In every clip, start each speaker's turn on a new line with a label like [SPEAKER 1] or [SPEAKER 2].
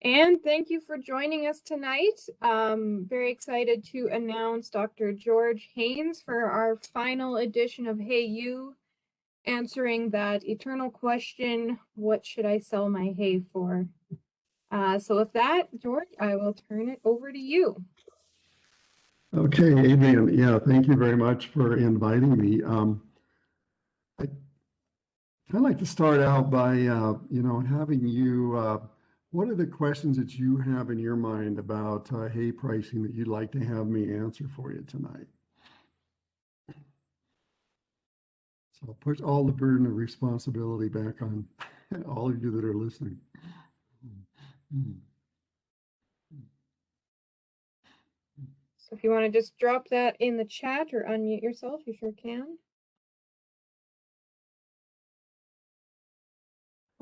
[SPEAKER 1] And thank you for joining us tonight. Very excited to announce Dr. George Haynes for our final edition of Hey You, answering that eternal question, what should I sell my hay for? So with that, George, I will turn it over to you.
[SPEAKER 2] Okay, Adrian, yeah, thank you very much for inviting me. I'd like to start out by, having you, what are the questions that you have in your mind about hay pricing that you'd like to have me answer for you tonight? So I'll put all the burden of responsibility back on all of you that are listening.
[SPEAKER 1] So if you want to just drop that in the chat or unmute yourself, you sure can.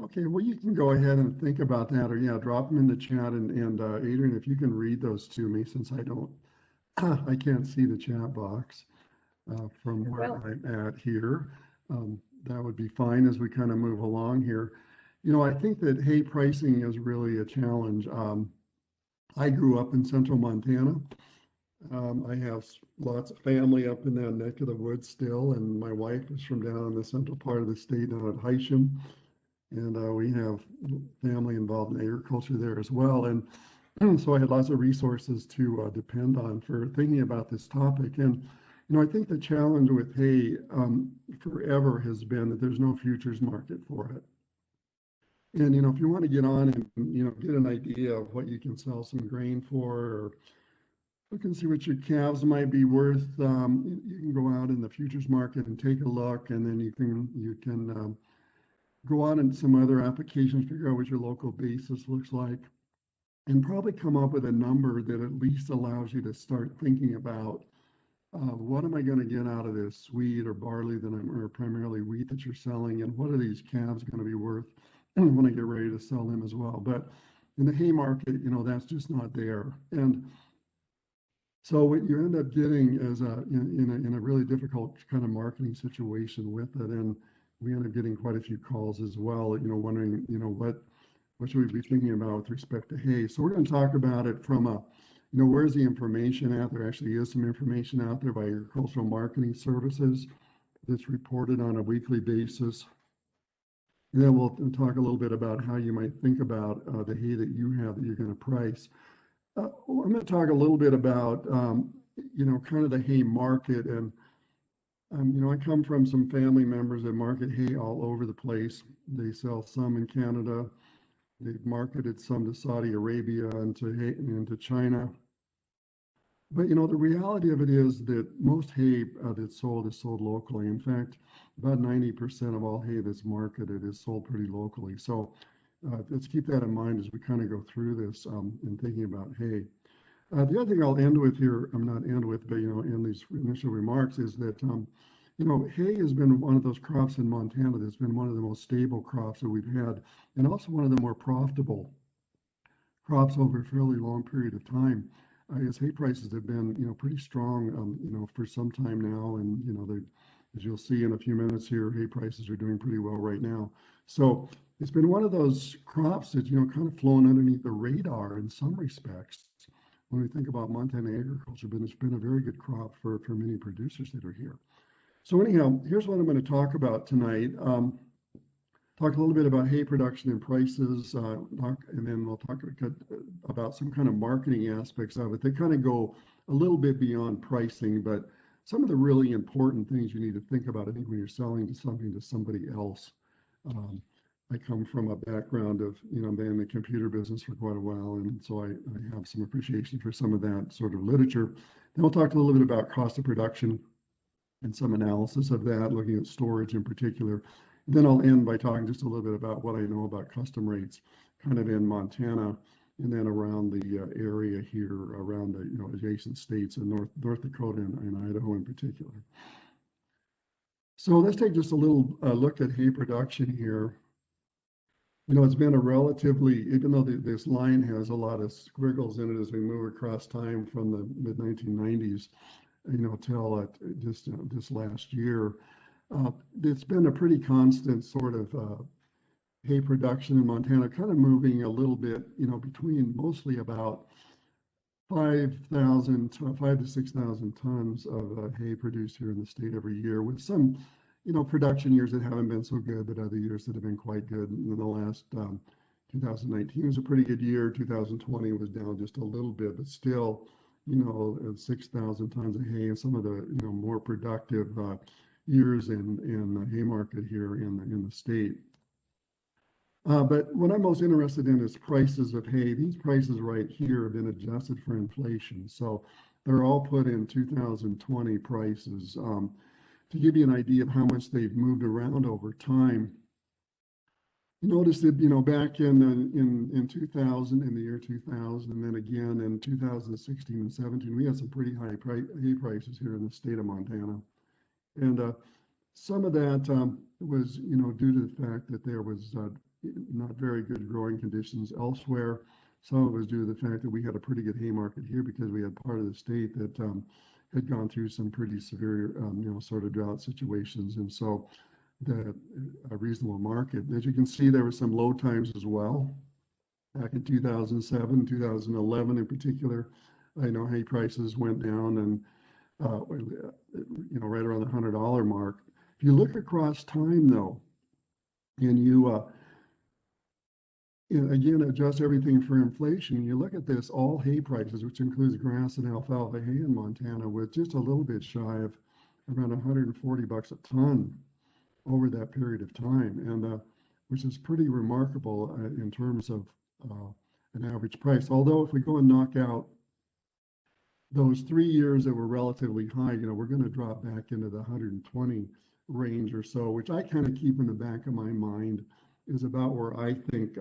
[SPEAKER 2] Okay, well, you can go ahead and think about that, or yeah, drop them in the chat. And Adrian, if you can read those to me, since I don't, I can't see the chat box from where I'm at here. That would be fine as we kind of move along here. You know, I think that hay pricing is really a challenge. I grew up in central Montana. I have lots of family up in that neck of the woods still, and my wife is from down in the central part of the state, down at Haynes. And we have family involved in agriculture there as well. And so I had lots of resources to depend on for thinking about this topic. And, I think the challenge with hay forever has been that there's no futures market for it. And, if you want to get on and, get an idea of what you can sell some grain for, or look and see what your calves might be worth, you can go out in the futures market and take a look, and then you can go on in some other applications, figure out what your local basis looks like, and probably come up with a number that at least allows you to start thinking about what am I going to get out of this wheat or barley or primarily wheat that you're selling, and what are these calves going to be worth when I get ready to sell them as well. But in the hay market, that's just not there. And so what you end up getting is in a really difficult kind of marketing situation with it. And we end up getting quite a few calls as well, wondering, what should we be thinking about with respect to hay? So we're going to talk about it from where's the information out there? Actually is some information out there by Agricultural Marketing Services that's reported on a weekly basis. And then we'll talk a little bit about how you might think about the hay that you have that you're going to price. I'm going to talk a little bit about, kind of the hay market. And, I come from some family members that market hay all over the place. They sell some in Canada. They've marketed some to Saudi Arabia and to China. But, the reality of it is that most hay that's sold is sold locally. In fact, about 90% of all hay that's marketed is sold pretty locally. So let's keep that in mind as we kind of go through this in thinking about hay. The other thing I'll end with here, I'm not end with, but, in these initial remarks is that, hay has been one of those crops in Montana that's been one of the most stable crops that we've had, and also one of the more profitable crops over a fairly long period of time. As hay prices have been, pretty strong, for some time now, and as you'll see in a few minutes here, hay prices are doing pretty well right now. So it's been one of those crops that kind of flown underneath the radar in some respects. When we think about Montana agriculture, but it's been a very good crop for many producers that are here. So anyhow, here's what I'm going to talk about tonight. Talk a little bit about hay production and prices, and then we'll talk about some kind of marketing aspects of it. They kind of go a little bit beyond pricing, but some of the really important things you need to think about, I think, when you're selling something to somebody else. I come from a background of, been in the computer business for quite a while, and so I have some appreciation for some of that sort of literature. Then we'll talk a little bit about cost of production and some analysis of that, looking at storage in particular. Then I'll end by talking just a little bit about what I know about custom rates kind of in Montana and then around the area here around the adjacent states in North Dakota and Idaho in particular. So let's take just a little look at hay production here. It's been a relatively, even though this line has a lot of squiggles in it as we move across time from the mid-1990s, till just this last year, it's been a pretty constant sort of hay production in Montana, kind of moving a little bit, between mostly about 5 to 6,000 tons of hay produced here in the state every year, with some, production years that haven't been so good, but other years that have been quite good. And in the last 2019 was a pretty good year. 2020 was down just a little bit, but still, 6,000 tons of hay, and some of the, more productive years in the hay market here in the state. But what I'm most interested in is prices of hay. These prices right here have been adjusted for inflation. So they're all put in 2020 prices. To give you an idea of how much they've moved around over time, you notice that, back in 2000, in the year 2000, and then again in 2016 and 17, we had some pretty high hay prices here in the state of Montana. And some of that was, due to the fact that there was not very good growing conditions elsewhere. Some of it was due to the fact that we had a pretty good hay market here because we had part of the state that had gone through some pretty severe, sort of drought situations. And so a reasonable market. As you can see, there were some low times as well. Back in 2007, 2011 in particular, I know hay prices went down and, right around the $100 mark. If you look across time, though, and you again adjust everything for inflation, you look at this, all hay prices, which includes grass and alfalfa hay in Montana, with just a little bit shy of around $140 a ton over that period of time, and which is pretty remarkable in terms of an average price. Although if we go and knock out those 3 years that were relatively high, we're going to drop back into the 120 range or so, which I kind of keep in the back of my mind is about where I think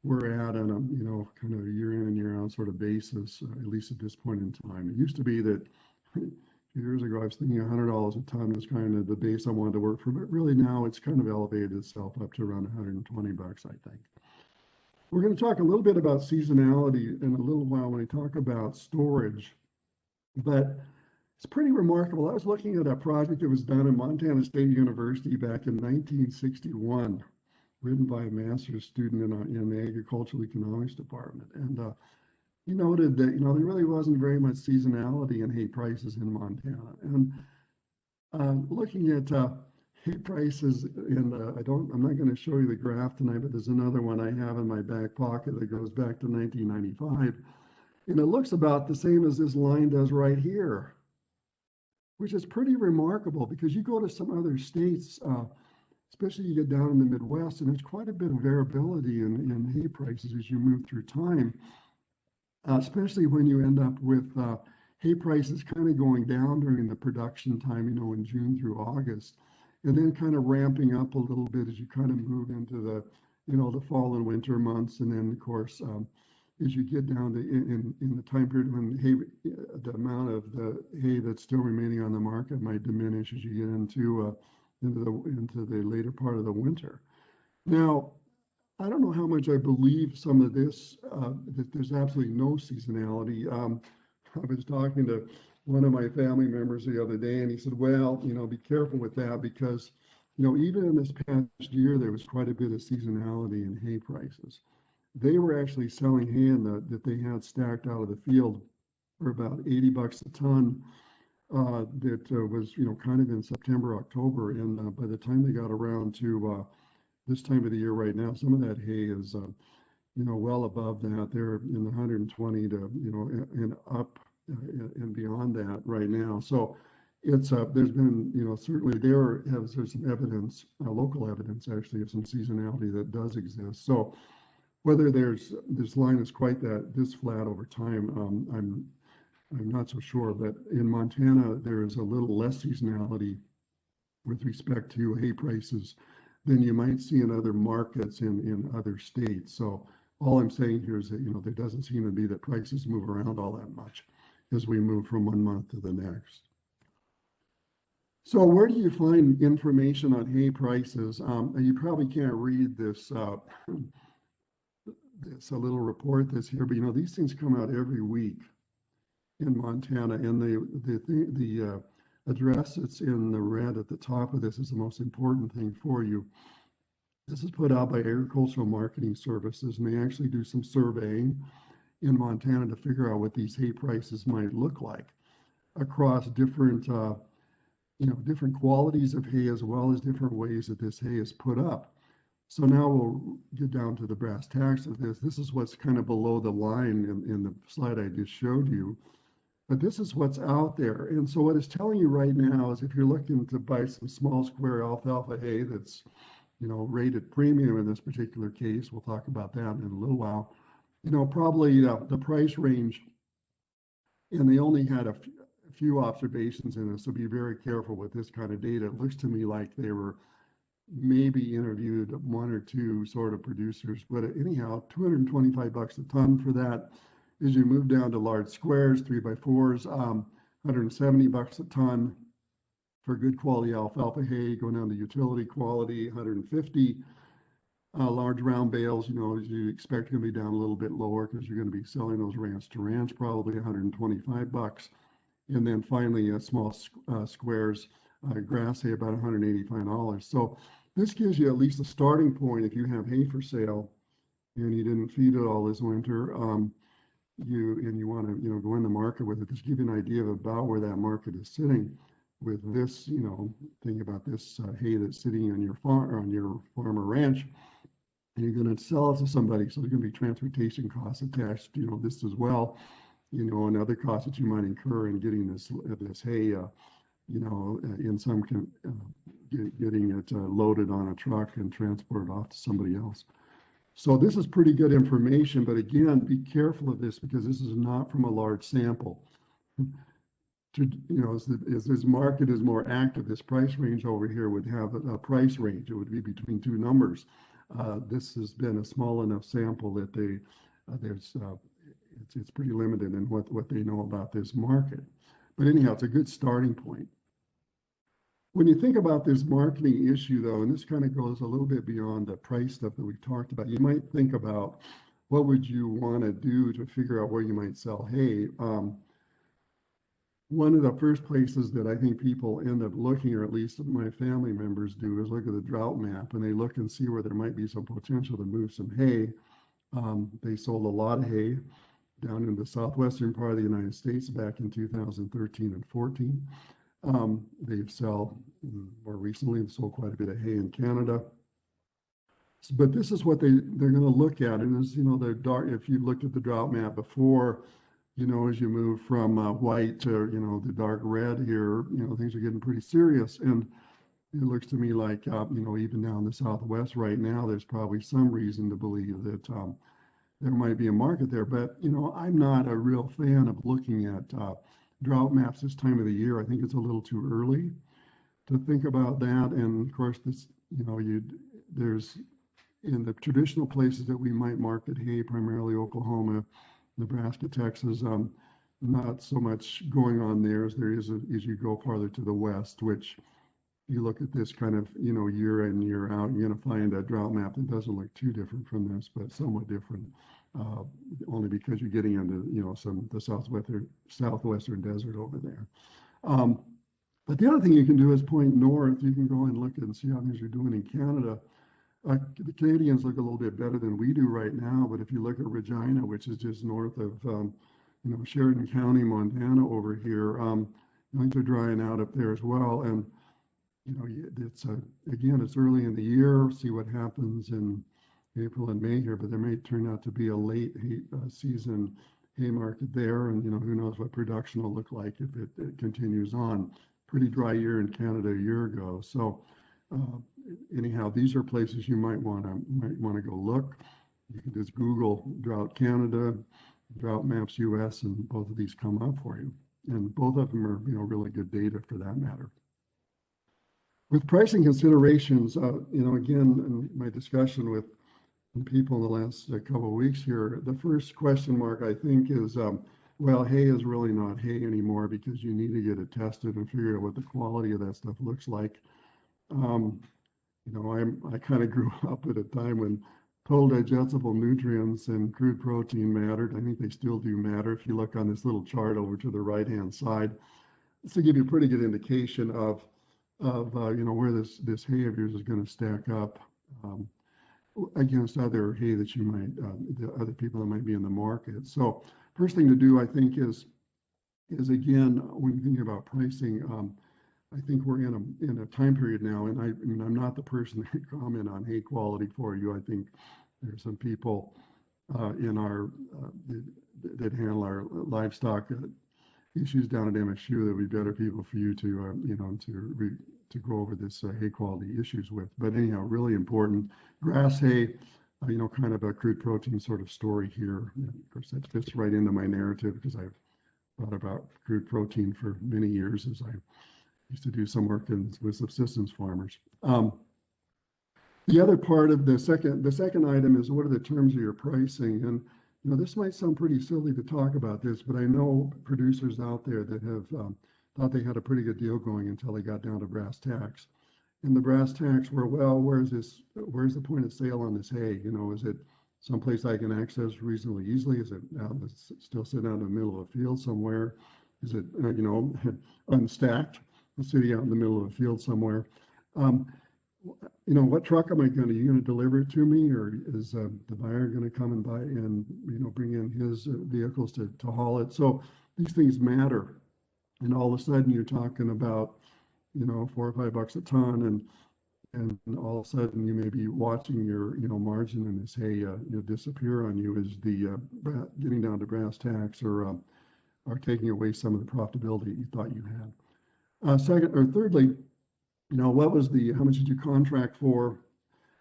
[SPEAKER 2] we're at on a, kind of a year in and year out sort of basis, at least at this point in time. It used to be that a few years ago I was thinking $100 a ton was kind of the base I wanted to work for, but really now it's kind of elevated itself up to around 120 bucks, I think. We're going to talk a little bit about seasonality in a little while when we talk about storage, but it's pretty remarkable. I was looking at a project that was done at Montana State University back in 1961, written by a master's student in the agricultural economics department. And he noted that, there really wasn't very much seasonality in hay prices in Montana. And looking at hay prices, and I'm not going to show you the graph tonight, but there's another one I have in my back pocket that goes back to 1995. And it looks about the same as this line does right here, which is pretty remarkable because you go to some other states, especially you get down in the Midwest, and there's quite a bit of variability in hay prices as you move through time, especially when you end up with hay prices kind of going down during the production time, in June through August, and then kind of ramping up a little bit as you kind of move into the, the fall and winter months. And then, of course, as you get down to in the time period when the amount of the hay that's still remaining on the market might diminish as you get into the later part of the winter. Now, I don't know how much I believe some of this, that there's absolutely no seasonality. I was talking to one of my family members the other day, and he said, well, be careful with that because, even in this past year, there was quite a bit of seasonality in hay prices. They were actually selling hay that they had stacked out of the field for about 80 bucks a ton. That was, kind of in September, October. And by the time they got around to this time of the year right now, some of that hay is, well above that. They're in the 120 to, and up and beyond that right now. So it's, there's been, certainly there's some evidence, local evidence actually, of some seasonality that does exist. So whether this line is quite this flat over time, I'm not so sure, but in Montana, there is a little less seasonality with respect to hay prices than you might see in other markets in other states. So all I'm saying here is that, there doesn't seem to be that prices move around all that much as we move from one month to the next. So where do you find information on hay prices? You probably can't read this, this a little report that's here, but these things come out every week in Montana, and the address that's in the red at the top of this is the most important thing for you. This is put out by Agricultural Marketing Services, and they actually do some surveying in Montana to figure out what these hay prices might look like across different, different qualities of hay as well as different ways that this hay is put up. So now we'll get down to the brass tacks of this. This is what's kind of below the line in the slide I just showed you. But this is what's out there. And so what it's telling you right now is if you're looking to buy some small square alfalfa hay that's, rated premium in this particular case, we'll talk about that in a little while, probably the price range, and they only had a few observations in this, so be very careful with this kind of data. It looks to me like they were maybe interviewed one or two sort of producers, but anyhow, 225 bucks a ton for that. As you move down to large squares, 3x4s, 170 bucks a ton for good quality alfalfa hay. Going down to utility quality, 150. Large round bales, as you expect, going to be down a little bit lower because you're going to be selling those ranch to ranch, probably 125 bucks. And then finally, small squares, grass hay, about $185. So this gives you at least a starting point if you have hay for sale and you didn't feed it all this winter. You want to go in the market with it. Just give you an idea of about where that market is sitting with this. Think about this hay that's sitting on your farm, on your farm or ranch, and you're going to sell it to somebody. So there's going to be transportation costs attached, this as well, and other costs that you might incur in getting this hay, in some getting it loaded on a truck and transported off to somebody else. So this is pretty good information, but again, be careful of this because this is not from a large sample. As this market is more active, this price range over here would have a price range. It would be between two numbers. This has been a small enough sample that it's pretty limited in what they know about this market. But anyhow, it's a good starting point. When you think about this marketing issue, though, and this kind of goes a little bit beyond the price stuff that we've talked about, you might think about what would you want to do to figure out where you might sell hay. One of the first places that I think people end up looking, or at least my family members do, is look at the drought map, and they look and see where there might be some potential to move some hay. They sold a lot of hay down in the southwestern part of the United States back in 2013 and 14. They've sold more recently, they've sold quite a bit of hay in Canada. But this is what they're going to look at. And as they're dark, if you looked at the drought map before, as you move from white to, the dark red here, things are getting pretty serious. And it looks to me like, even down the Southwest right now, there's probably some reason to believe that there might be a market there. But, I'm not a real fan of looking at drought maps this time of the year. I think it's a little too early to think about that. And of course, this, there's in the traditional places that we might market hay, primarily Oklahoma, Nebraska, Texas, not so much going on there as there is as you go farther to the west, which you look at this kind of, year in, year out, you're going to find a drought map that doesn't look too different from this, but somewhat different, only because you're getting into, the southwestern desert over there. But the other thing you can do is point north. You can go and look and see how things are doing in Canada. The Canadians look a little bit better than we do right now, but if you look at Regina, which is just north of, Sheridan County, Montana over here, things are drying out up there as well. And, it's again, it's early in the year, see what happens in April and May here, but there may turn out to be a late season hay market there. And, who knows what production will look like if it continues on. Pretty dry year in Canada a year ago. So, anyhow, these are places you might want to go look. You can just Google Drought Canada, Drought Maps US, and both of these come up for you. And both of them are, really good data for that matter. With pricing considerations, again, in my discussion with people in the last couple of weeks here, the first question mark I think is, well, hay is really not hay anymore because you need to get it tested and figure out what the quality of that stuff looks like. I kind of grew up at a time when total digestible nutrients and crude protein mattered. I think they still do matter. If you look on this little chart over to the right-hand side, this will give you a pretty good indication of where this hay of yours is going to stack up um, against other hay that you might, the other people that might be in the market. So first thing to do, I think, is again, when you think about pricing, I think we're in a time period now, and I mean, I'm not the person to comment on hay quality for you. I think there's some people in our that handle our livestock issues down at MSU that would be better people for you to to go over this hay quality issues with. But anyhow, really important. Grass hay, kind of a crude protein sort of story here. And of course, that fits right into my narrative because I've thought about crude protein for many years as I used to do some work with subsistence farmers. The other part of the second item is, what are the terms of your pricing? And this might sound pretty silly to talk about this, but I know producers out there that have thought they had a pretty good deal going until they got down to brass tacks. And the brass tacks were, well, where's the point of sale on this hay? Is it someplace I can access reasonably easily? Is it still sitting out in the middle of a field somewhere? Is it, unstacked, sitting out in the middle of a field somewhere? Um, what truck am I going to, you going to deliver it to me, or is the buyer going to come and buy and, bring in his vehicles to haul it? So these things matter. And all of a sudden you're talking about, $4 or $5 a ton, and all of a sudden you may be watching your, margin in this hay, disappear on you as the getting down to brass tacks, or taking away some of the profitability you thought you had. Second or thirdly, how much did you contract for?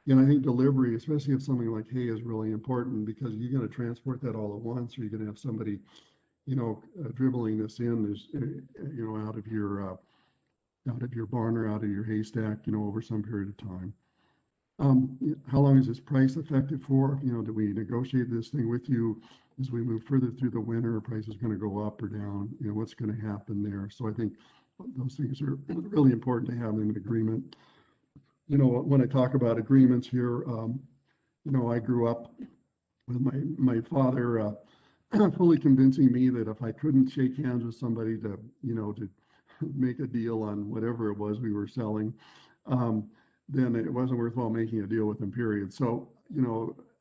[SPEAKER 2] I think delivery, especially if something like hay, is really important because you're going to transport that all at once, or you're going to have somebody, dribbling this in, out of your barn or out of your haystack, over some period of time. How long is this price effective for? Do we negotiate this thing with you as we move further through the winter? Price is going to go up or down? What's going to happen there? So I think those things are really important to have in an agreement. When I talk about agreements here, I grew up with my father fully convincing me that if I couldn't shake hands with somebody to make a deal on whatever it was we were selling, then it wasn't worthwhile making a deal with them, period. So,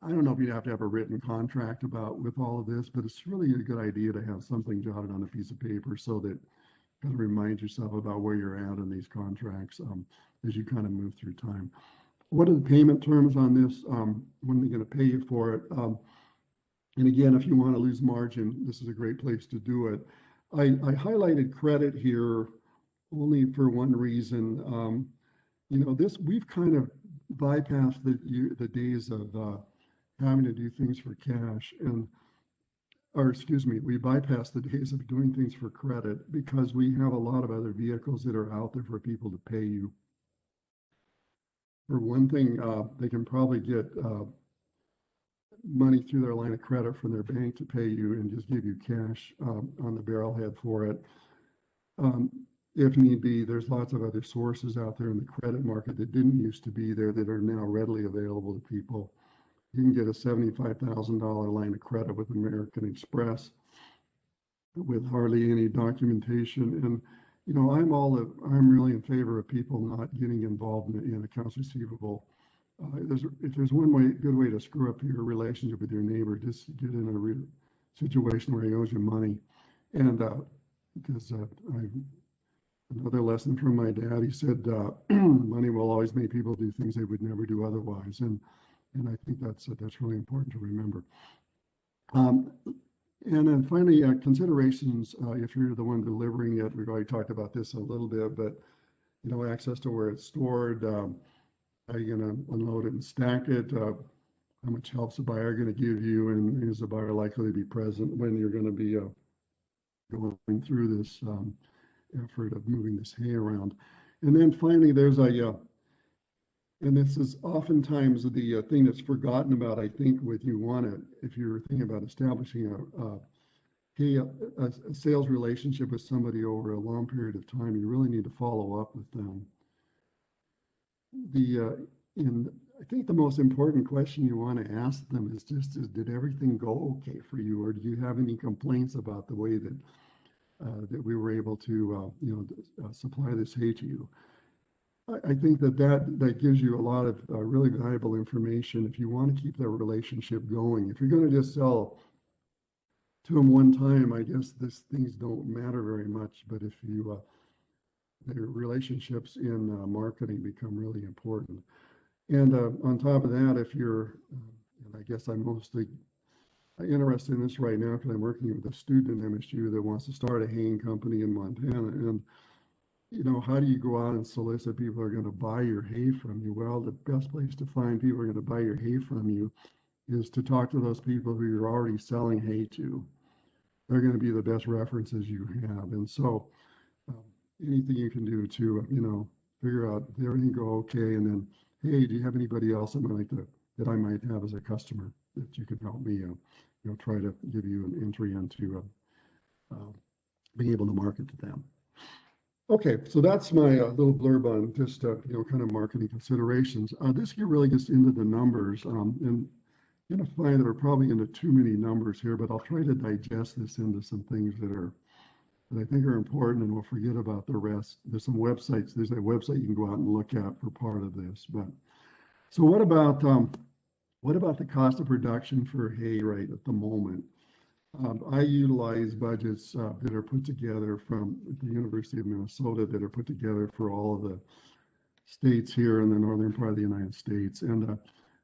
[SPEAKER 2] I don't know if you'd have to have a written contract with all of this, but it's really a good idea to have something jotted on a piece of paper so that kind of remind yourself about where you're at in these contracts as you kind of move through time. What are the payment terms on this? When are they going to pay you for it? And again, if you want to lose margin, this is a great place to do it. I highlighted credit here only for one reason. We've kind of bypassed the days of having to do things for cash, we bypassed the days of doing things for credit because we have a lot of other vehicles that are out there for people to pay you. For one thing, they can probably get money through their line of credit from their bank to pay you and just give you cash on the barrelhead for it. If need be, there's lots of other sources out there in the credit market that didn't used to be there that are now readily available to people. You can get a $75,000 line of credit with American Express with hardly any documentation. And, I'm really in favor of people not getting involved in accounts receivable. If there's good way to screw up your relationship with your neighbor, just get in a situation where he owes you money. And because another lesson from my dad, he said, money will always make people do things they would never do otherwise. And I think that's really important to remember. And then finally, considerations, if you're the one delivering it, we've already talked about this a little bit, but, access to where it's stored, how you're going to unload it and stack it, how much help's the buyer going to give you, and is the buyer likely to be present when you're going to be going through this effort of moving this hay around. And then finally, there's and this is oftentimes the thing that's forgotten about, I think, if you're thinking about establishing a sales relationship with somebody over a long period of time, you really need to follow up with them. And I think the most important question you want to ask them is did everything go okay for you, or do you have any complaints about the way that we were able to supply this hay to you? I think that gives you a lot of really valuable information if you want to keep that relationship going. If you're going to just sell to them one time, I guess things don't matter very much. But if you the relationships in marketing become really important. And on top of that, if you're, and I guess I'm mostly interested in this right now because I'm working with a student at MSU that wants to start a haying company in Montana. And how do you go out and solicit people who are going to buy your hay from you? Well, the best place to find people who are going to buy your hay from you is to talk to those people who you're already selling hay to. They're going to be the best references you have. And so um, anything you can do to, figure out did everything go okay, and then, hey, do you have anybody else that I might have as a customer that you can help me, try to give you an entry into being able to market to them. Okay, so that's my little blurb on just kind of marketing considerations. This here really gets into the numbers, and you're going to find that we're probably into too many numbers here, but I'll try to digest this into some things that I think are important, and we'll forget about the rest. There's some websites. There's a website you can go out and look at for part of this. But so what about the cost of production for hay right at the moment? I utilize budgets that are put together from the University of Minnesota that are put together for all of the states here in the northern part of the United States. And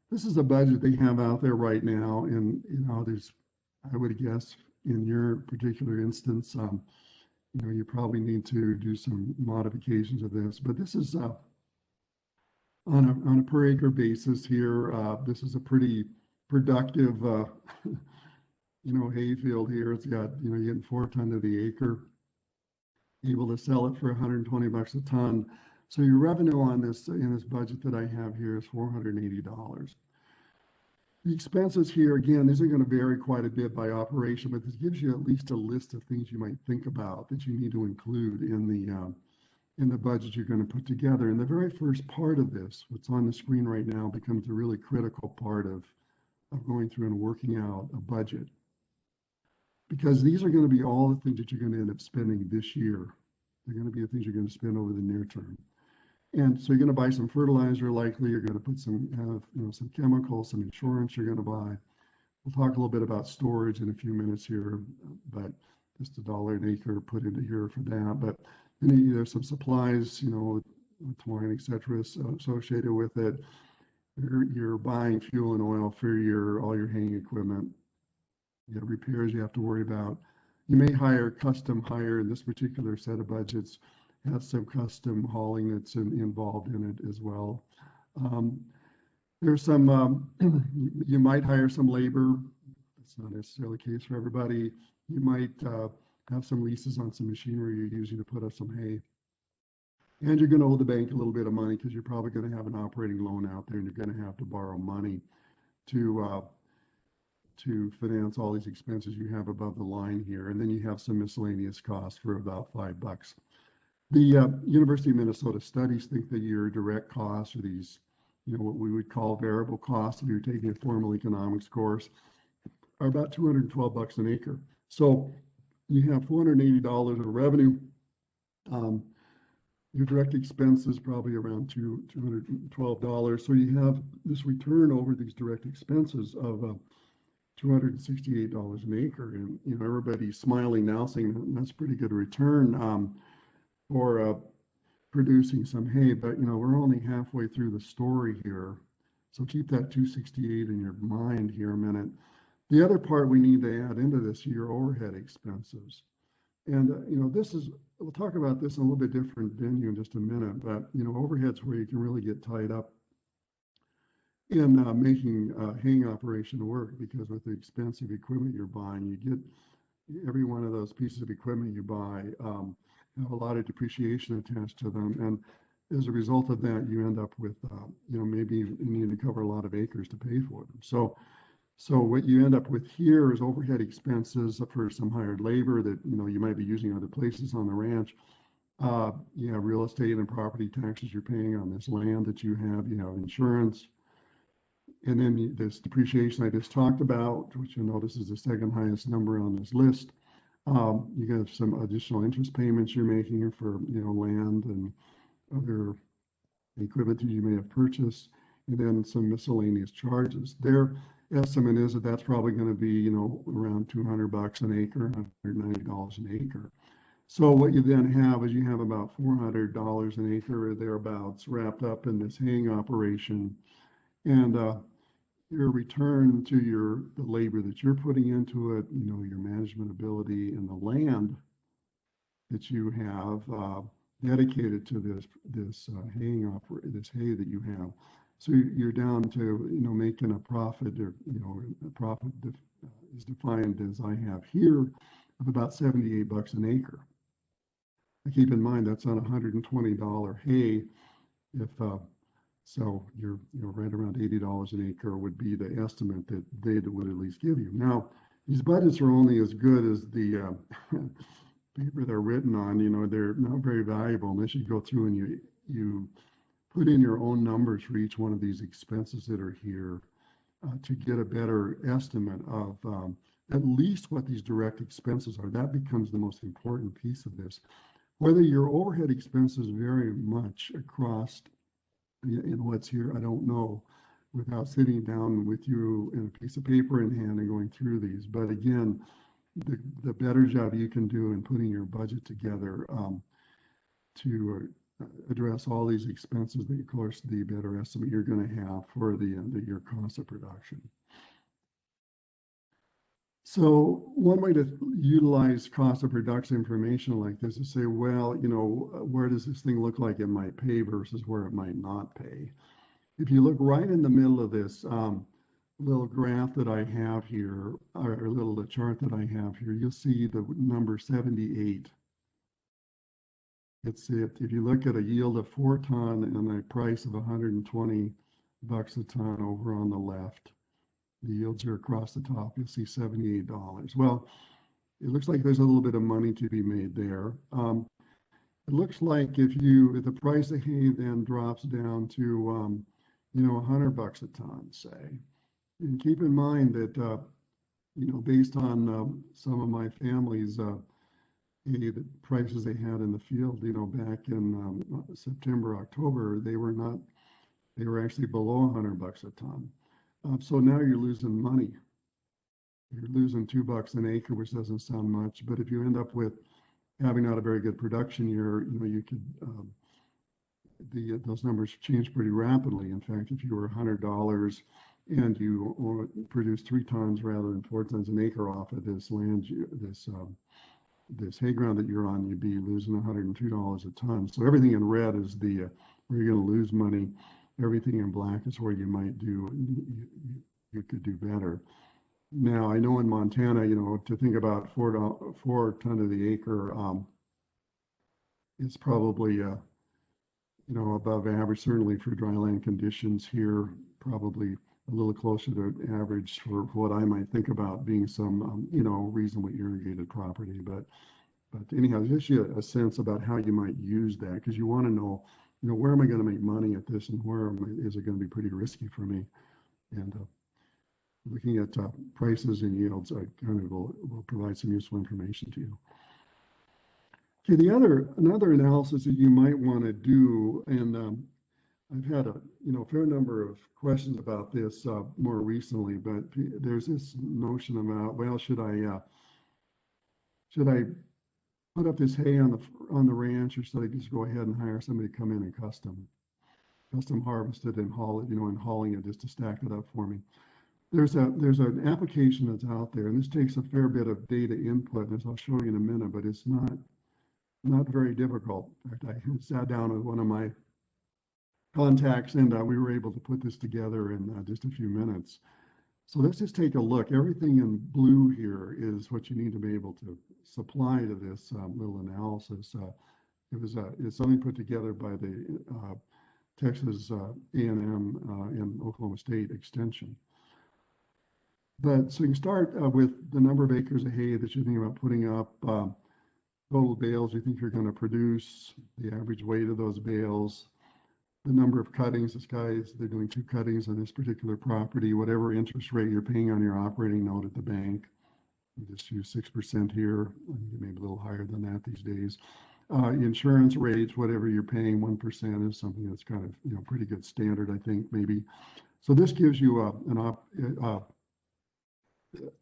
[SPEAKER 2] this is a budget they have out there right now. And, there's, I would guess, in your particular instance, you probably need to do some modifications of this. But this is on a per acre basis here. This is a pretty productive hayfield here. It's got, you're getting 4 tons of the acre, able to sell it for $120 a ton. So your revenue on this in this budget that I have here is $480. The expenses here, again, these are going to vary quite a bit by operation, but this gives you at least a list of things you might think about that you need to include in the budget you're going to put together. And the very first part of this, what's on the screen right now, becomes a really critical part of going through and working out a budget. Because these are going to be all the things that you're going to end up spending this year. They're going to be the things you're going to spend over the near term. And so you're going to buy some fertilizer, likely. You're going to put some chemicals, some insurance you're going to buy. We'll talk a little bit about storage in a few minutes here, but just $1 an acre put into here for that. But then there's some supplies, twine, et cetera, associated with it. You're buying fuel and oil for all your haying equipment. You have repairs you have to worry about. You may custom hire in this particular set of budgets, have some custom hauling that's involved in it as well. There's some, you might hire some labor. That's not necessarily the case for everybody. You might have some leases on some machinery you're using to put up some hay. And you're going to owe the bank a little bit of money because you're probably going to have an operating loan out there and you're going to have to borrow money to finance all these expenses you have above the line here. And then you have some miscellaneous costs for about $5. The University of Minnesota studies think that your direct costs are these, what we would call variable costs if you're taking a formal economics course, are about $212 an acre. So you have $480 of revenue. Your direct expenses probably around $212. So you have this return over these direct expenses of $268 an acre. And, everybody's smiling now saying that's a pretty good return for producing some hay, but, we're only halfway through the story here. So keep that 268 in your mind here a minute. The other part we need to add into this, your overhead expenses. And, we'll talk about this in a little bit different venue in just a minute, but, overhead's where you can really get tied up in making haying operation work, because with the expensive equipment you're buying, you get every one of those pieces of equipment you buy have a lot of depreciation attached to them. And as a result of that, you end up with, maybe you need to cover a lot of acres to pay for them. So what you end up with here is overhead expenses for some hired labor that, you might be using other places on the ranch. You have real estate and property taxes you're paying on this land that you have insurance. And then this depreciation I just talked about, which you'll notice is the second highest number on this list. You have some additional interest payments you're making for, land and other equipment that you may have purchased, and then some miscellaneous charges. Their estimate is that that's probably going to be, around $200 an acre, $190 an acre. So what you then have is you have about $400 an acre or thereabouts wrapped up in this haying operation. And your return to the labor that you're putting into it, your management ability and the land that you have dedicated to this this hay that you have. So you're down to making a profit, or a profit is defined as I have here of about $78 an acre. Keep in mind that's on $120 hay. If so, you're right around $80 an acre would be the estimate that they would at least give you. Now, these budgets are only as good as the paper they're written on. They're not very valuable unless you go through and you put in your own numbers for each one of these expenses that are here to get a better estimate of at least what these direct expenses are. That becomes the most important piece of this. Whether your overhead expenses vary much across in what's here, I don't know, without sitting down with you and a piece of paper in hand and going through these. But again, the better job you can do in putting your budget together to address all these expenses, of course, the better estimate you're going to have for your cost of production. So one way to utilize cost of production information like this is say, well, where does this thing look like it might pay versus where it might not pay? If you look right in the middle of this little graph that I have here, or a little chart that I have here, you'll see the number 78. If you look at a yield of 4 ton and a price of $120 a ton over on the left, the yields are across the top, you'll see $78. Well, it looks like there's a little bit of money to be made there. It looks like if the price of hay then drops down to, $100 a ton, say, and keep in mind that, based on some of my family's hay, the prices they had in the field, back in September, October, they were actually below $100 a ton. So now you're losing money. You're losing $2 an acre, which doesn't sound much, but if you end up with having not a very good production year, you could those numbers change pretty rapidly. In fact, if you were $100 and you produce 3 tons rather than 4 tons an acre off of this land, this hay ground that you're on, you'd be losing $102 a ton. So everything in red is where you're going to lose money. Everything in black is where you might you could do better. Now, I know in Montana, to think about 4 ton of the acre, it's probably, above average, certainly for dryland conditions here, probably a little closer to average for what I might think about being some, reasonably irrigated property. But anyhow, it gives you a sense about how you might use that, because you want to know, where am I going to make money at this, and where is it going to be pretty risky for me? And looking at prices and yields kind of will provide some useful information to you. Okay, another analysis that you might want to do, and I've had a fair number of questions about this more recently, but there's this notion about, well, should I put up this hay on the ranch, or should I just go ahead and hire somebody to come in and custom harvest it and haul it, and hauling it just to stack it up for me? There's an application that's out there, and this takes a fair bit of data input, as I'll show you in a minute, but it's not very difficult. In fact, I sat down with one of my contacts, and we were able to put this together in just a few minutes. So let's just take a look. Everything in blue here is what you need to be able to supply to this little analysis. It's something put together by the Texas A&M and Oklahoma State Extension. But so you can start with the number of acres of hay that you're thinking about putting up, total bales you think you're going to produce, the average weight of those bales, the number of cuttings. They're doing 2 cuttings on this particular property, whatever interest rate you're paying on your operating note at the bank. You just use 6% here, maybe a little higher than that these days. Insurance rates, whatever you're paying, 1% is something that's kind of, pretty good standard, I think, maybe. So this gives you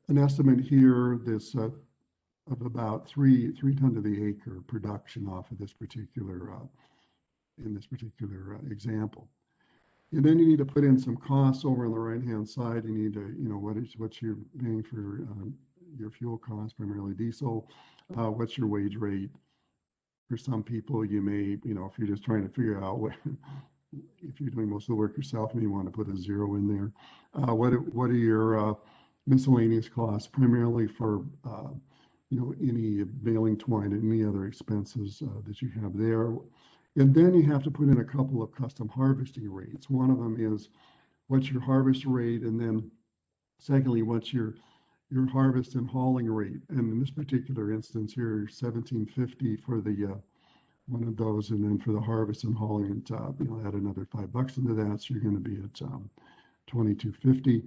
[SPEAKER 2] an estimate here of about three ton to the acre production off of this particular example. And then you need to put in some costs over on the right-hand side. You need to, what's your paying for your fuel costs, primarily diesel. What's your wage rate? For some people, you may, if you're just trying to figure out what, if you're doing most of the work yourself, you may want to put a zero in there. What are your miscellaneous costs, primarily for, any baling twine and any other expenses that you have there. And then you have to put in a couple of custom harvesting rates. One of them is what's your harvest rate, and then secondly, what's your harvest and hauling rate. And in this particular instance here, 1750 for the one of those, and then for the harvest and hauling on top, add another $5 into that, so you're going to be at 2250.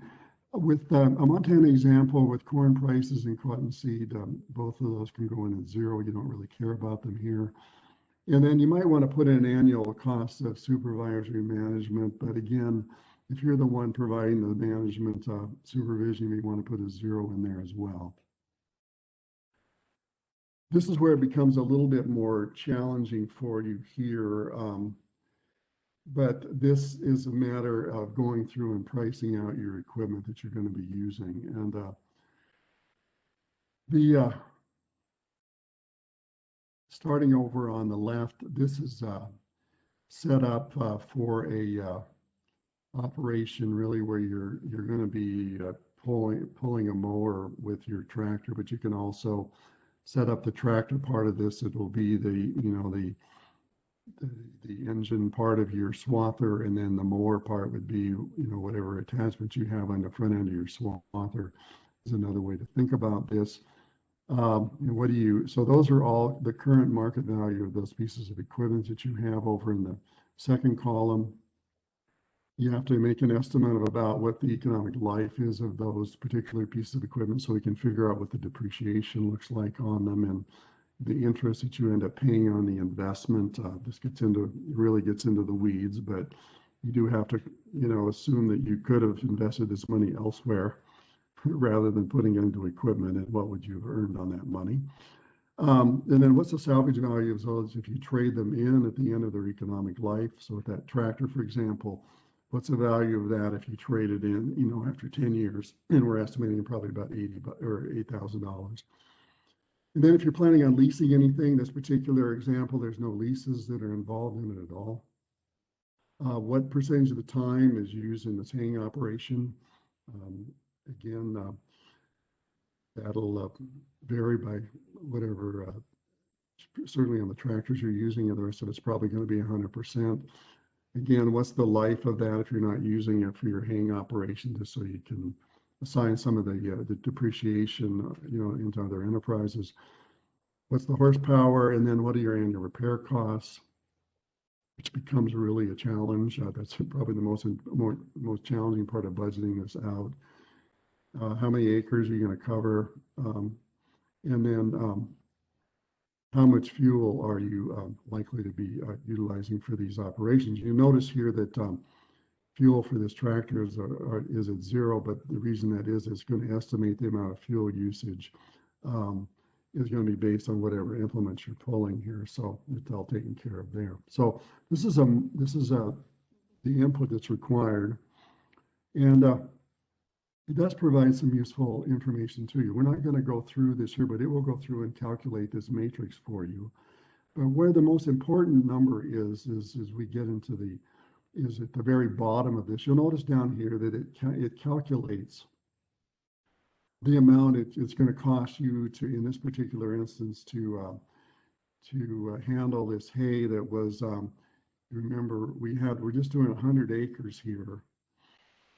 [SPEAKER 2] With a Montana example, with corn prices and cottonseed, both of those can go in at zero. You don't really care about them here. And then you might want to put in annual cost of supervisory management. But again, if you're the one providing the management supervision, you may want to put a zero in there as well. This is where it becomes a little bit more challenging for you here. But this is a matter of going through and pricing out your equipment that you're going to be using. And starting over on the left, this is set up for a operation really where you're going to be pulling a mower with your tractor, but you can also set up the tractor part of this. It will be the engine part of your swather, and then the mower part would be, whatever attachment you have on the front end of your swather is another way to think about this. So those are all the current market value of those pieces of equipment that you have over in the second column. You have to make an estimate of about what the economic life is of those particular pieces of equipment, so we can figure out what the depreciation looks like on them and the interest that you end up paying on the investment. This really gets into the weeds, but you do have to, assume that you could have invested this money elsewhere rather than putting it into equipment, and what would you have earned on that money. And then what's the salvage value of those if you trade them in at the end of their economic life? So with that tractor, for example, what's the value of that if you trade it in, after 10 years? And we're estimating probably about $8,000. And then if you're planning on leasing anything, this particular example, there's no leases that are involved in it at all. What percentage of the time is used in this haying operation? Again, that'll vary by whatever, certainly on the tractors you're using, and the rest of it's probably going to be 100%. Again, what's the life of that if you're not using it for your haying operation, just so you can assign some of the depreciation, into other enterprises. What's the horsepower, and then what are your annual repair costs, which becomes really a challenge. That's probably the most challenging part of budgeting this out. How many acres are you going to cover? And then how much fuel are you likely to be utilizing for these operations? You notice here that fuel for this tractor is at zero, but the reason that is it's going to estimate the amount of fuel usage is going to be based on whatever implements you're pulling here. So it's all taken care of there. So this is the input that's required. And it does provide some useful information to you. We're not going to go through this here, but it will go through and calculate this matrix for you. But where the most important number is we get into is at the very bottom of this. You'll notice down here that it calculates the amount it's going to cost you to, in this particular instance, to handle this hay that was, remember, we're just doing 100 acres here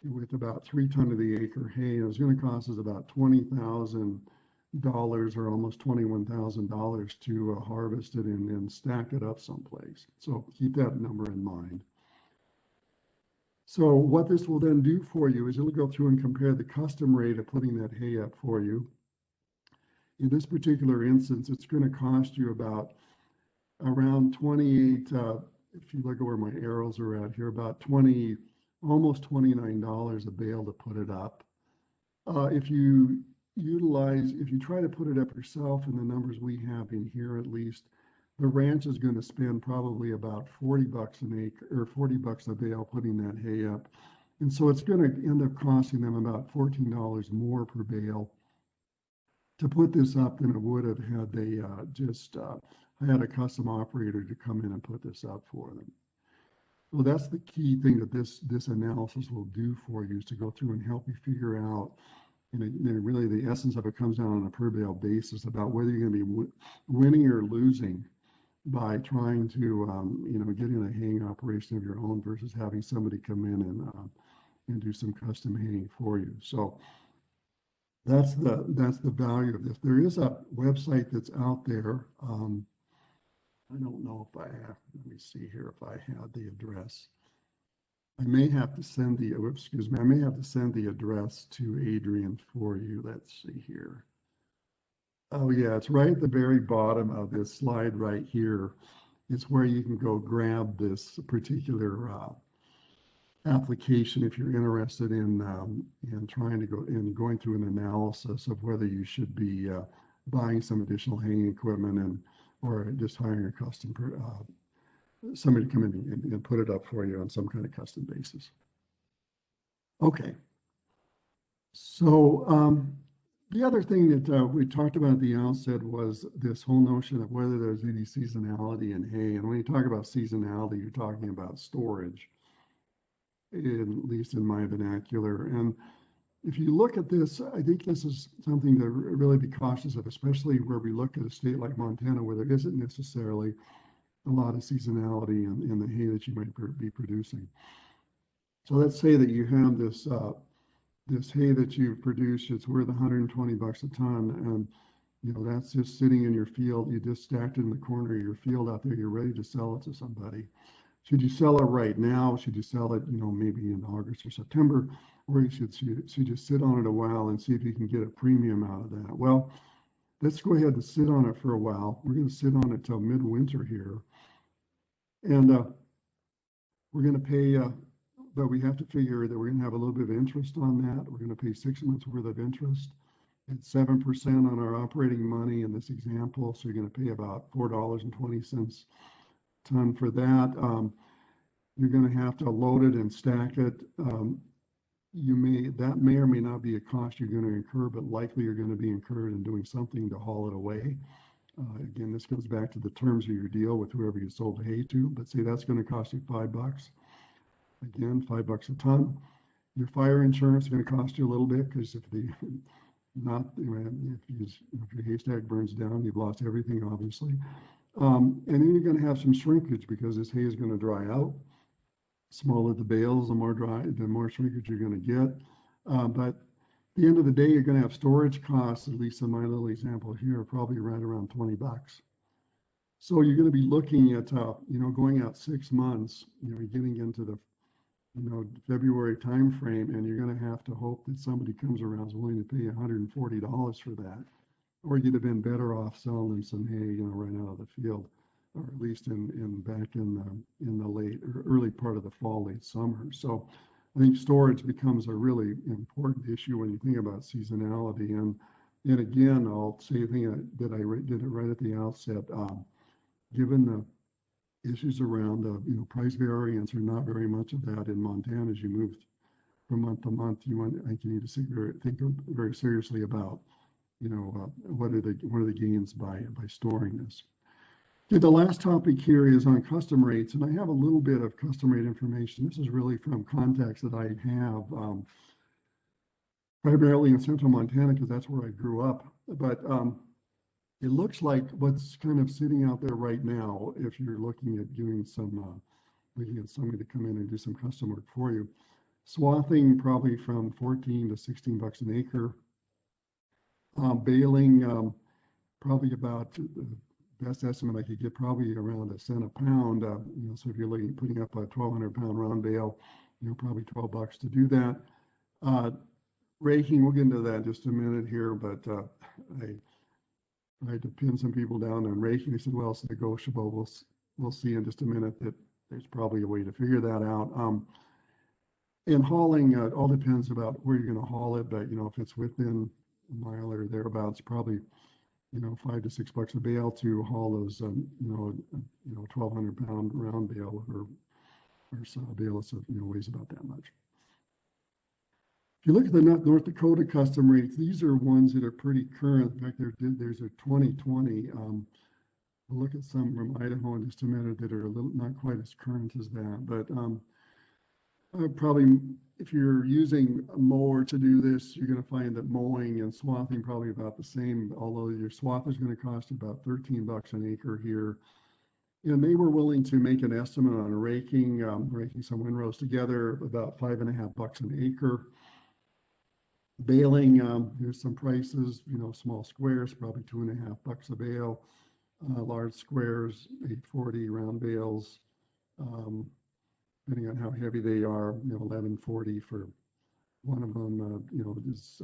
[SPEAKER 2] with about 3 ton of the acre hay. It was going to cost us about $20,000 or almost $21,000 to harvest it and then stack it up someplace. So keep that number in mind. So what this will then do for you is it'll go through and compare the custom rate of putting that hay up for you. 'In this particular instance, it's going to cost you about around 28, if you look at where my arrows are at here, about 20, almost $29 a bale to put it up. If you if you try to put it up yourself in the numbers we have in here at least, the ranch is going to spend probably about 40 bucks an acre or 40 bucks a bale putting that hay up. And so it's going to end up costing them about $14 more per bale to put this up than it would have had they just had a custom operator to come in and put this up for them. Well, that's the key thing that this analysis will do for you, is to go through and help you figure out, really the essence of it comes down on a per bale basis about whether you're going to be winning or losing by trying to, get in a haying operation of your own versus having somebody come in and do some custom haying for you. So that's the value of this. There is a website that's out there. I don't know if I have, let me see here if I have the address. I may have to send the, excuse me, I may have to send the address to Adrian for you. Let's see here. Oh yeah, it's right at the very bottom of this slide right here. It's where you can go grab this particular application if you're interested in trying to going through an analysis of whether you should be buying some additional hanging equipment or just hiring a custom somebody to come in and put it up for you on some kind of custom basis. Okay. So the other thing that we talked about at the outset was this whole notion of whether there's any seasonality in hay. And when you talk about seasonality, you're talking about storage, at least in my vernacular. And if you look at this, I think this is something to really be cautious of, especially where we look at a state like Montana, where there isn't necessarily a lot of seasonality in the hay that you might be producing. So let's say that you have this hay that you've produced, it's worth 120 bucks a ton, and that's just sitting in your field. You just stacked it in the corner of your field out there. You're ready to sell it to somebody. Should you sell it right now? Should you sell it, maybe in August or September, or should you sit on it a while and see if you can get a premium out of that? Well, let's go ahead and sit on it for a while. We're going to sit on it till midwinter here, and we're going to pay. But we have to figure that we're going to have a little bit of interest on that. We're going to pay 6 months worth of interest at 7% on our operating money in this example. So you're going to pay about $4.20 a ton for that. You're going to have to load it and stack it. That may or may not be a cost you're going to incur, but likely you're going to be incurred in doing something to haul it away. Again, this goes back to the terms of your deal with whoever you sold the hay to, but say that's going to cost you $5. Again, $5 a ton. Your fire insurance is going to cost you a little bit, because if your haystack burns down, you've lost everything, obviously. And then you're going to have some shrinkage, because this hay is going to dry out. Smaller the bales, the more shrinkage you're going to get. But at the end of the day, you're going to have storage costs, at least in my little example here, probably right around 20 bucks. So you're going to be looking at, going out 6 months, you're getting into the February timeframe, and you're going to have to hope that somebody comes around is willing to pay $140 for that, or you'd have been better off selling them some hay, right out of the field, or at least back in the late or early part of the fall, late summer. So I think storage becomes a really important issue when you think about seasonality. And again, I'll say a thing that I did it right at the outset. Given the issues around price variance, or not very much of that in Montana as you move from month to month, I think you need to think very seriously about what are the gains by storing this. Okay, the last topic here is on custom rates, and I have a little bit of custom rate information. This is really from contacts that I have primarily in central Montana, because that's where I grew up. But it looks like what's kind of sitting out there right now, if you're looking at doing looking at somebody to come in and do some custom work for you, swathing probably from 14 to 16 bucks an acre. Baling, probably about the best estimate I could get, probably around a cent a pound. So if you're putting up a 1,200 pound round bale, probably 12 bucks to do that. Raking, we'll get into that in just a minute here, but tried to pin some people down on raking. They said, well, it's negotiable. We'll see in just a minute that there's probably a way to figure that out. And hauling, all depends about where you're going to haul it, but if it's within a mile or thereabouts, probably $5 to $6 a bale to haul those 1,200-pound round bale or so a bale that's weighs about that much. If you look at the North Dakota custom rates, these are ones that are pretty current. In fact, there's a 2020. We'll look at some from Idaho in just a minute that are not quite as current as that, but probably if you're using a mower to do this, you're going to find that mowing and swathing probably about the same, although your swath is going to cost about $13 an acre here. And they were willing to make an estimate on raking some windrows together, about $5.50 an acre. Baling, here's some prices, small squares, probably $2.50 a bale. Large squares, $8.40, round bales, depending on how heavy they are, $11.40 for one of them, is,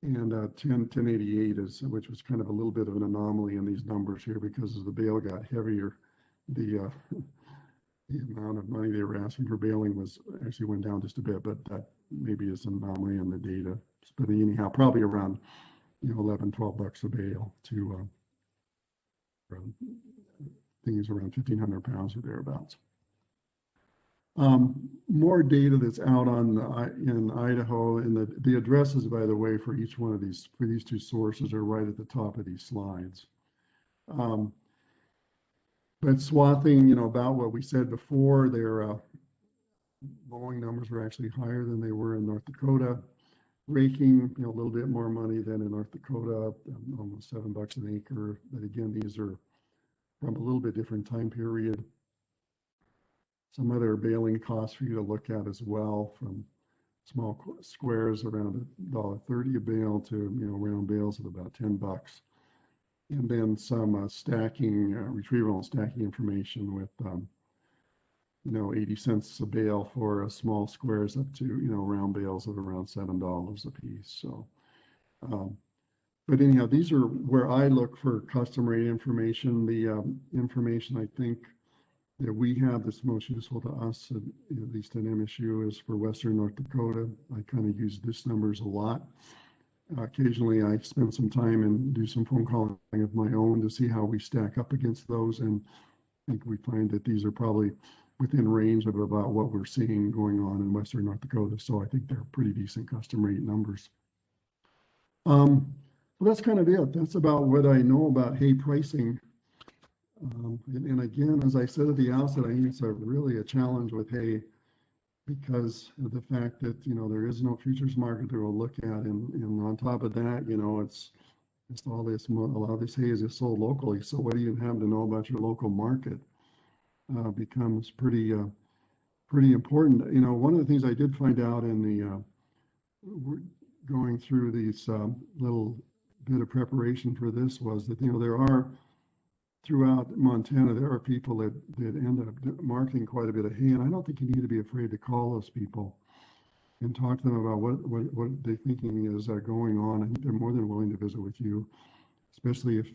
[SPEAKER 2] and 1088 is, which was kind of a little bit of an anomaly in these numbers here because as the bale got heavier, the amount of money they were asking for baling actually went down just a bit, but that maybe is an anomaly in the data. But anyhow, probably around $11-12 a bale to things around 1,500 pounds or thereabouts. More data that's out in Idaho, and the addresses, by the way, for each one of these, for these two sources are right at the top of these slides. But swathing, about what we said before, their mowing numbers were actually higher than they were in North Dakota. Raking, a little bit more money than in North Dakota, almost $7 an acre. But again, these are from a little bit different time period. Some other baling costs for you to look at as well, from small squares around $1.30 a bale to round bales of about $10. And then some stacking, retrieval and stacking information with 80 cents a bale for small squares up to round bales of around $7 a piece. So, but anyhow, these are where I look for custom rate information. The information I think that we have that's most useful to us, at least in MSU, is for Western North Dakota. I kind of use this numbers a lot. Occasionally I spend some time and do some phone calling of my own to see how we stack up against those. And I think we find that these are probably within range of about what we're seeing going on in Western North Dakota. So I think they're pretty decent custom rate numbers. Well, that's kind of it. That's about what I know about hay pricing. And again, as I said at the outset, I think it's really a challenge with hay because of the fact that, there is no futures market to look at. And on top of that, it's all this, a lot of this hay is just sold locally. So what do you have to know about your local market becomes pretty important. One of the things I did find out in going through these little bit of preparation for this was that, there are, throughout Montana, there are people that end up marketing quite a bit of hay, and I don't think you need to be afraid to call those people and talk to them about what they're thinking is going on. I think they're more than willing to visit with you, especially if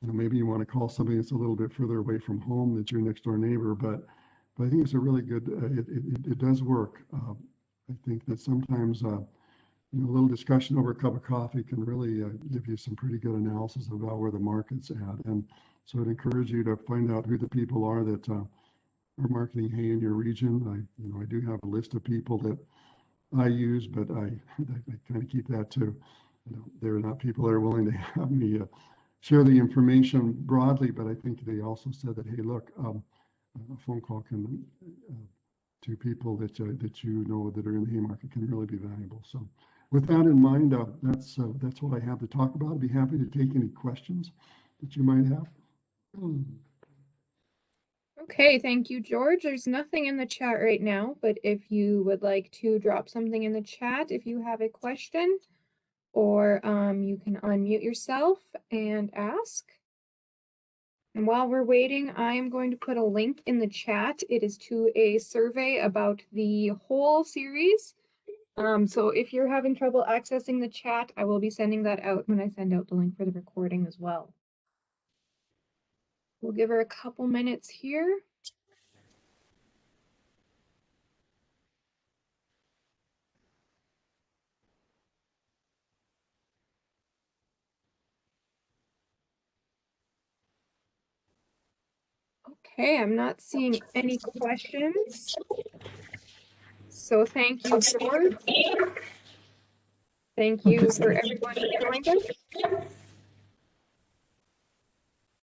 [SPEAKER 2] maybe you want to call somebody that's a little bit further away from home, that's your next door neighbor. But I think it's a really good. It does work. I think that sometimes a little discussion over a cup of coffee can really give you some pretty good analysis about where the market's at. And so I'd encourage you to find out who the people are that are marketing hay in your region. I do have a list of people that I use, but I kind of keep that too. They're not people that are willing to have me share the information broadly, but I think they also said that, hey, look, a phone call can to people that that that are in the hay market can really be valuable. So with that in mind, that's what I have to talk about. I'd be happy to take any questions that you might have.
[SPEAKER 1] Okay, thank you, George. There's nothing in the chat right now, but if you would like to drop something in the chat, if you have a question, or you can unmute yourself and ask. And while we're waiting, I am going to put a link in the chat. It is to a survey about the whole series So if you're having trouble accessing the chat, I will be sending that out when I send out the link for the recording as well. We'll give her a couple minutes here. Okay, I'm not seeing any questions. So thank you, George. Thank you for everyone who joined us.